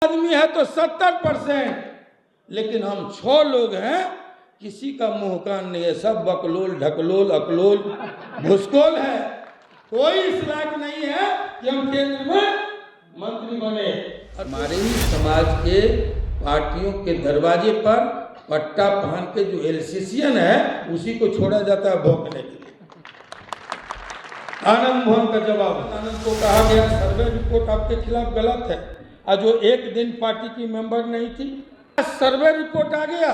आदमी है तो 70%, लेकिन हम 6 लोग हैं, किसी का मुंह कान नहीं है, सब बकलोल ढकलोल अकलोल भुसकोल है। कोई इस लायक नहीं है कि हम केंद्र में मंत्री बने। हमारे ही समाज के पार्टियों के दरवाजे पर पट्टा पहन के जो एलसीसीएन है उसी को छोड़ा जाता है भौंकने के लिए। आनंद मोहन का जवाब, आनंद को कहा गया सर्वे रिपोर्ट आपके खिलाफ गलत है, और जो एक दिन पार्टी की मेंबर नहीं थी, सर्वे रिपोर्ट आ गया,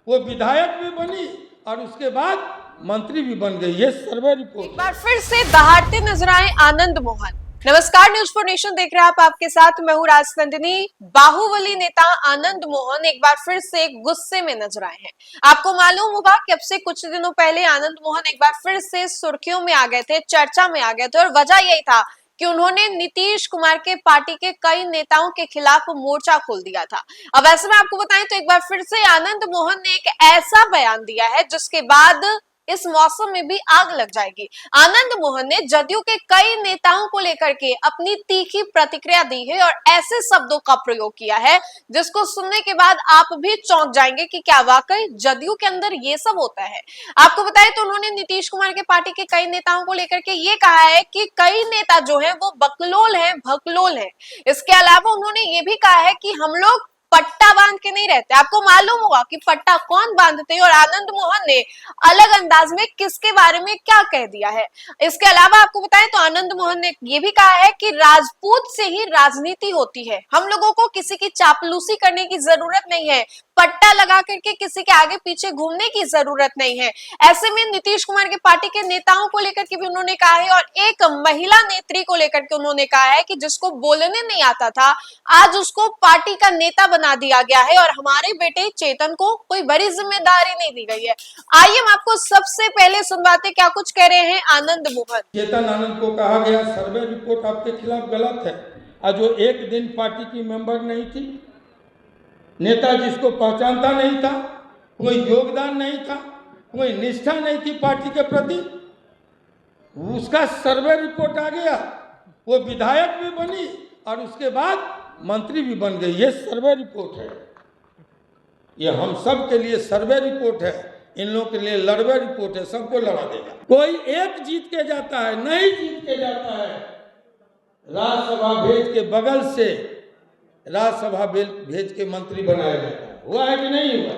वो विधायक भी बनी और उसके बाद मंत्री भी बन गई। ये सर्वे रिपोर्ट। एक बार फिर से दहाड़ते नजर आए आनंद मोहन। नमस्कार, न्यूज फॉर नेशन देख रहे हैं आप, आपके साथ मैं हूं राजनंदिनी। बाहुबली नेता आनंद मोहन एक बार फिर से गुस्से में नजर आए हैं। आपको मालूम होगा कि अब से कुछ दिनों पहले आनंद मोहन एक बार फिर से सुर्खियों में आ गए थे, चर्चा में आ गए थे, और वजह यही था कि उन्होंने नीतीश कुमार के पार्टी के कई नेताओं के खिलाफ मोर्चा खोल दिया था। अब ऐसे में आपको बताएं तो एक बार फिर से आनंद मोहन ने एक ऐसा बयान दिया है जिसके बाद इस मौसम में भी आग लग जाएगी। आनंद मोहन ने जदयू के कई नेताओं को लेकर के अपनी तीखी प्रतिक्रिया दी है और ऐसे शब्दों का प्रयोग किया है जिसको सुनने के बाद आप भी चौंक जाएंगे कि क्या वाकई जदयू के अंदर ये सब होता है। आपको बताएं तो उन्होंने नीतीश कुमार के पार्टी के कई नेताओं को लेकर के ये कहा है कि कई नेता जो है वो बकलोल है, भकलोल है। इसके अलावा उन्होंने ये भी कहा है कि हम लोग पट्टा बांध के नहीं रहते। आपको मालूम होगा कि पट्टा कौन बांधते हैं और आनंद मोहन ने अलग अंदाज में किसके बारे में क्या कह दिया है। इसके अलावा आपको बताएं तो आनंद मोहन ने ये भी कहा है कि राजपूत से ही राजनीति होती है, हम लोगों को किसी की चापलूसी करने की जरूरत नहीं है, पट्टा लगा करके किसी के आगे पीछे घूमने की जरूरत नहीं है। ऐसे में नीतीश कुमार के पार्टी के नेताओं को लेकर के भी उन्होंने कहा है, और एक महिला नेत्री को लेकर के उन्होंने कहा है कि जिसको बोलने नहीं आता था आज उसको पार्टी का नेता बना दिया गया है, और हमारे बेटे चेतन को कोई बड़ी जिम्मेदारी नहीं दी गई है। आइए हम आपको सबसे पहले सुनवाते क्या कुछ कह रहे हैं आनंद मोहन। चेतन आनंद को कहा गया सर्वे रिपोर्ट आपके खिलाफ गलत है, और जो एक दिन पार्टी की मेंबर नहीं थी, नेता जिसको पहचानता नहीं था, कोई योगदान नहीं था, कोई निष्ठा नहीं थी पार्टी के प्रति, उसका सर्वे रिपोर्ट आ गया, वो विधायक भी बनी और उसके बाद मंत्री भी बन गई। ये सर्वे रिपोर्ट है, ये हम सब के लिए सर्वे रिपोर्ट है, इन लोगों के लिए लड़वे रिपोर्ट है, सबको लड़ा देगा। कोई एक जीत के जाता है, नहीं जीत के जाता है। राज्यसभा भेज के बगल से राज्यसभा भेज के मंत्री बनाया जाता है, हुआ है कि नहीं हुआ?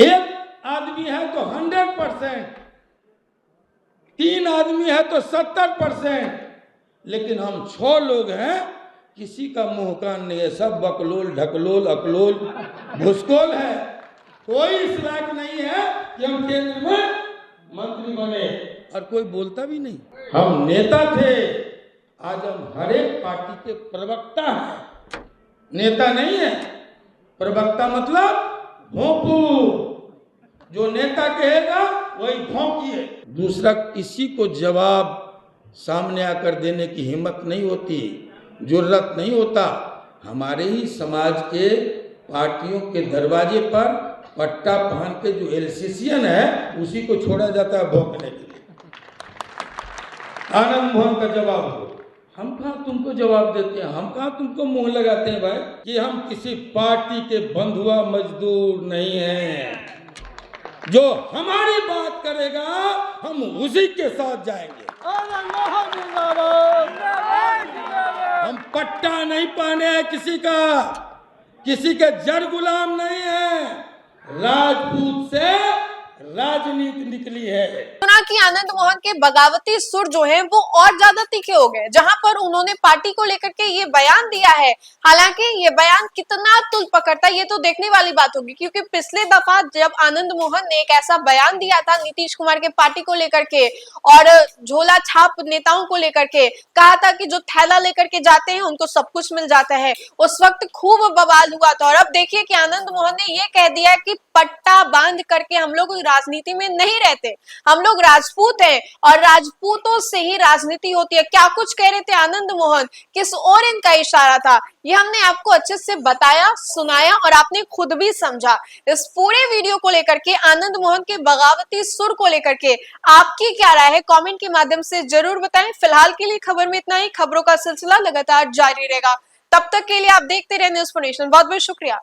एक आदमी है तो 100%, 3 आदमी है तो 70%, लेकिन हम 6 लोग हैं, किसी का मुंह कान नहीं है, सब बकलोल ढकलोल अकलोल भुसकोल है। कोई इस लायक नहीं है कि हम केंद्र में मंत्री बने, और कोई बोलता भी नहीं। हम नेता थे, आज हम हर एक पार्टी के प्रवक्ता हैं, नेता नहीं है। प्रवक्ता मतलब भोंपू, जो नेता कहेगा वही भोंकिए। दूसरा किसी को जवाब सामने आकर देने की हिम्मत नहीं होती, जुर्रत नहीं होता। हमारे ही समाज के पार्टियों के दरवाजे पर पट्टा पहन के जो एलसीसीएन है उसी को छोड़ा जाता है भौंकने के लिए। आनंद मोहन का जवाब हो, हम कहाँ तुमको जवाब देते हैं, हम कहाँ तुमको मुंह लगाते हैं भाई, कि हम किसी पार्टी के बंधुआ मजदूर नहीं हैं। जो हमारी बात करेगा हम उसी के साथ जाएंगे। हम पट्टा नहीं पहने हैं किसी का, किसी के जड़ गुलाम नहीं है, राजपूत से राजनीति निकली है। सुना कि आनंद मोहन के बगावती सुर जो है वो और ज्यादा तीखे हो गए, जहां पर उन्होंने पार्टी को लेकर के ये बयान दिया है। हालांकि ये बयान कितना तुल पकड़ता है ये तो देखने वाली बात होगी, क्योंकि पिछले दफा जब आनंद मोहन ने एक ऐसा बयान दिया था नीतीश कुमार के पार्टी को लेकर के और झोला छाप नेताओं को लेकर के, कहा था कि जो थैला लेकर के जाते हैं उनको सब कुछ मिल जाता है, उस वक्त खूब बवाल हुआ था। और अब देखिए कि आनंद मोहन ने ये कह दिया कि पट्टा बांध करके हम लोग राजनीति में नहीं रहते, हम लोग राजपूत हैं और राजपूतों से ही राजनीति होती है। क्या कुछ कह रहे थे आनंद मोहन, किस ओर इनका इशारा था, ये हमने आपको अच्छे से बताया, सुनाया और आपने खुद भी समझा। इस पूरे वीडियो को लेकर के, आनंद मोहन के बगावती सुर को लेकर के आपकी क्या राय है, कमेंट के माध्यम से जरूर बताएं। फिलहाल के लिए खबर में इतना ही। खबरों का सिलसिला लगातार जारी रहेगा। तब तक के लिए आप देखते रहे न्यूज़ फॉर नेशन। बहुत बहुत शुक्रिया।